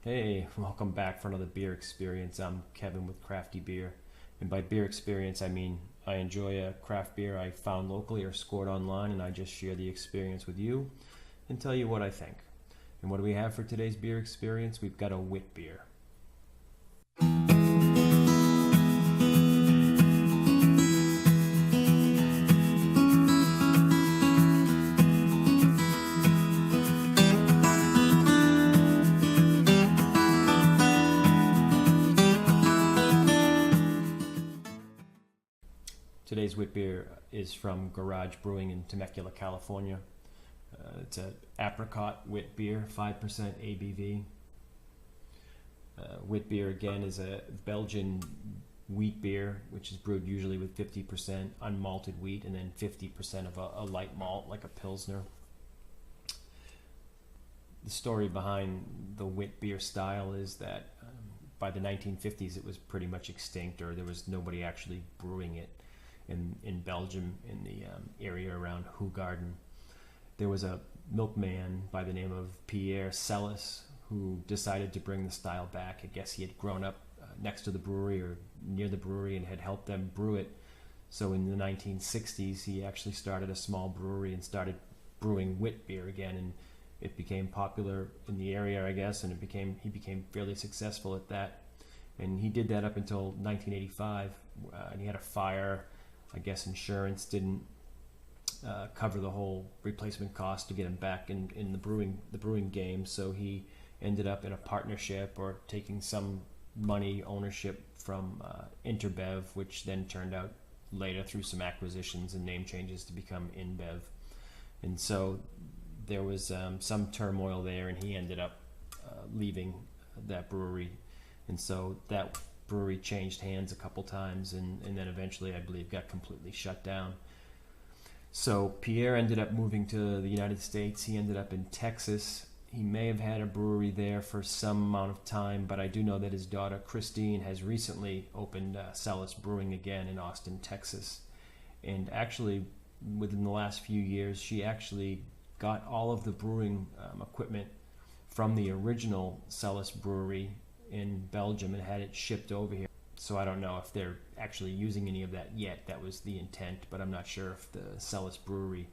Hey, welcome back for another beer experience. I'm Kevin with CrafTeeBeer. And by beer experience, I mean I enjoy a craft beer I found locally or scored online, and I just share the experience with you and tell you what I think. And what do we have for today's beer experience? We've got a wit beer. Today's wit beer is from Garage Brewing in Temecula, California. It's an Apricot Wit beer, 5% ABV. Wit beer again is a Belgian wheat beer, which is brewed usually with 50% unmalted wheat and then 50% of a light malt like a Pilsner. The story behind the wit beer style is that by the 1950s it was pretty much extinct, or there was nobody actually brewing it. In Belgium, in the area around Hoegaarden. There was a milkman by the name of Pierre Celis who decided to bring the style back. I guess he had grown up next to the brewery or near the brewery and had helped them brew it. So in the 1960s, he actually started a small brewery and started brewing wit beer again, and it became popular in the area, I guess, and he became fairly successful at that. And he did that up until 1985, and he had a fire. I guess insurance didn't cover the whole replacement cost to get him back in the brewing game, so he ended up in a partnership or taking some money ownership from Interbev, which then turned out later through some acquisitions and name changes to become InBev. And so there was some turmoil there, and he ended up leaving that brewery, and so that brewery changed hands a couple times, and then eventually I believe got completely shut down. So Pierre ended up moving to the United States. He ended up in Texas. He may have had a brewery there for some amount of time, but I do know that his daughter Christine has recently opened Celis Brewing again in Austin, Texas. And actually within the last few years she actually got all of the brewing equipment from the original Celis brewery in Belgium and had it shipped over here. So I don't know if they're actually using any of that yet. That was the intent, but I'm not sure if the Celis brewery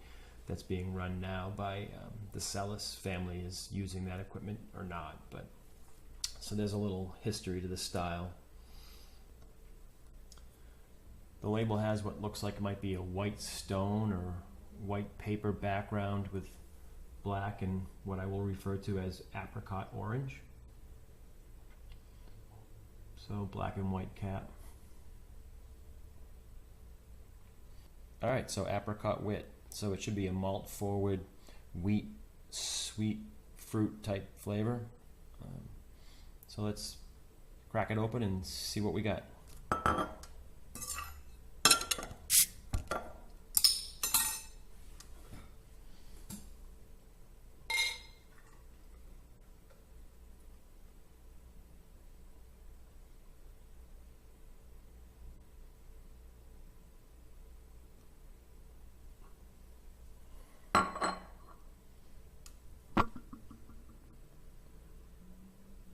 that's being run now by the Celis family is using that equipment or not. But so there's a little history to the style. The label has what looks like it might be a white stone or white paper background with black and what I will refer to as apricot orange. So black and white cap. All right, so Apricot Wit. So it should be a malt forward, wheat, sweet fruit type flavor. So let's crack it open and see what we got.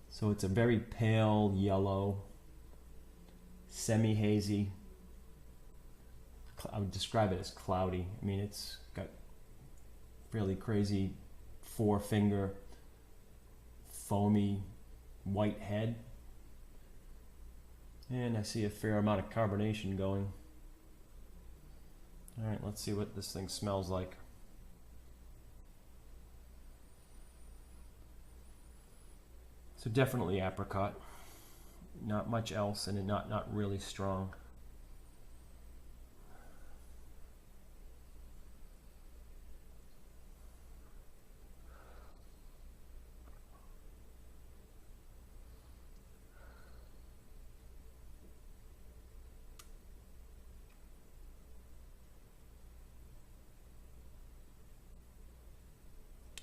So it's a very pale yellow, semi-hazy. I would describe it as cloudy. I mean, it's got fairly crazy four-finger, foamy white head. And I see a fair amount of carbonation going. All right, let's see what this thing smells like. So definitely apricot, not much else, and not really strong.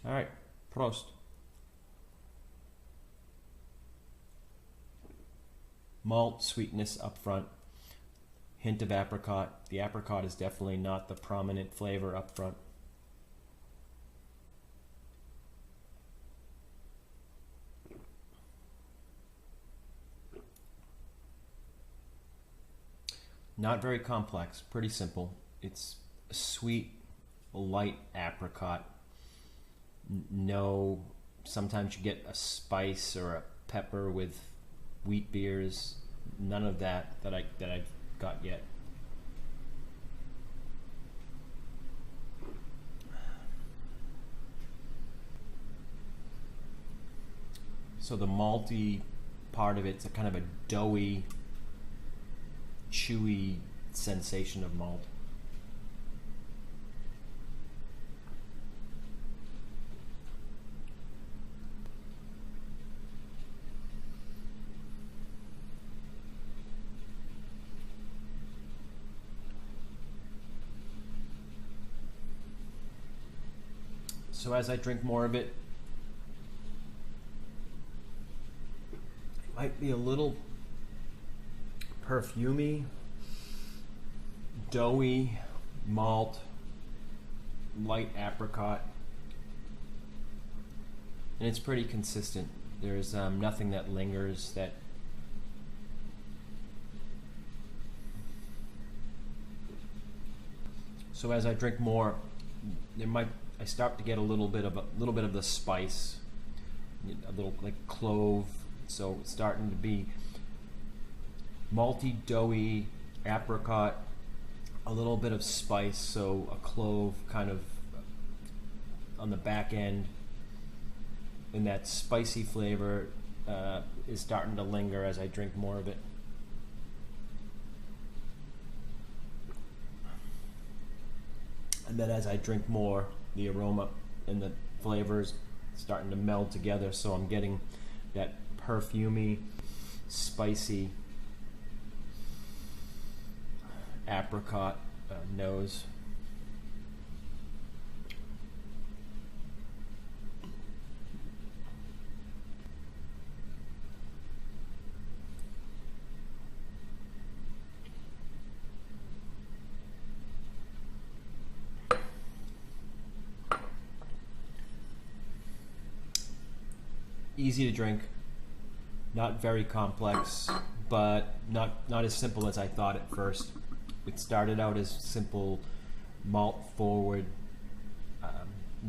All right, Prost. Malt sweetness up front, hint of apricot. The apricot is definitely not the prominent flavor up front. Not very complex, pretty simple. It's a sweet, light apricot. No, sometimes you get a spice or a pepper with wheat beers. None of that I've got yet. So the malty part of it's a kind of a doughy, chewy sensation of malt. So as I drink more of it, it might be a little perfumey, doughy, malt, light apricot, and it's pretty consistent. There's nothing that lingers. That so as I drink more, I start to get a little bit of the spice, a little like clove. So it's starting to be malty, doughy, apricot, a little bit of spice. So a clove kind of on the back end, and that spicy flavor is starting to linger as I drink more of it. And then as I drink more, the aroma and the flavors starting to meld together, so I'm getting that perfumey, spicy apricot nose. Easy to drink, not very complex, but not as simple as I thought at first. It started out as simple malt forward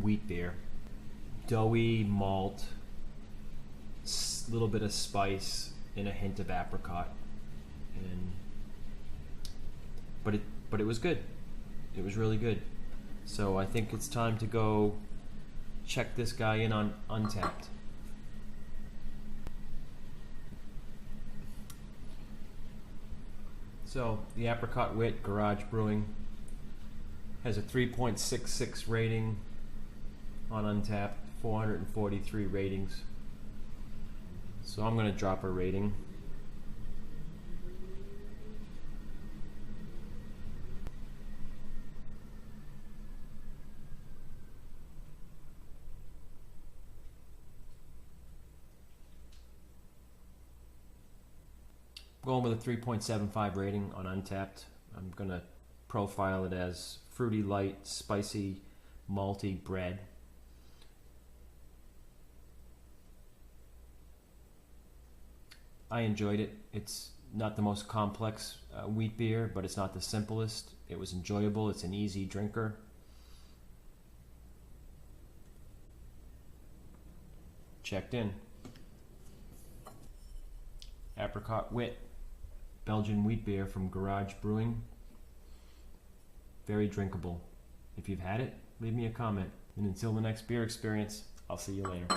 wheat beer, doughy malt, little bit of spice, and a hint of apricot, but it was good. It was really good. So I think it's time to go check this guy in on Untapped. So the Apricot Wit Garage Brewing has a 3.66 rating on Untapped, 443 ratings. So I'm going to drop a rating. Going with a 3.75 rating on Untapped. I'm going to profile it as fruity, light, spicy, malty bread. I enjoyed it. It's not the most complex wheat beer, but it's not the simplest. It was enjoyable. It's an easy drinker. Checked in. Apricot Wit, Belgian wheat beer from Garage Brewing. Very drinkable. If you've had it, leave me a comment. And until the next beer experience, I'll see you later.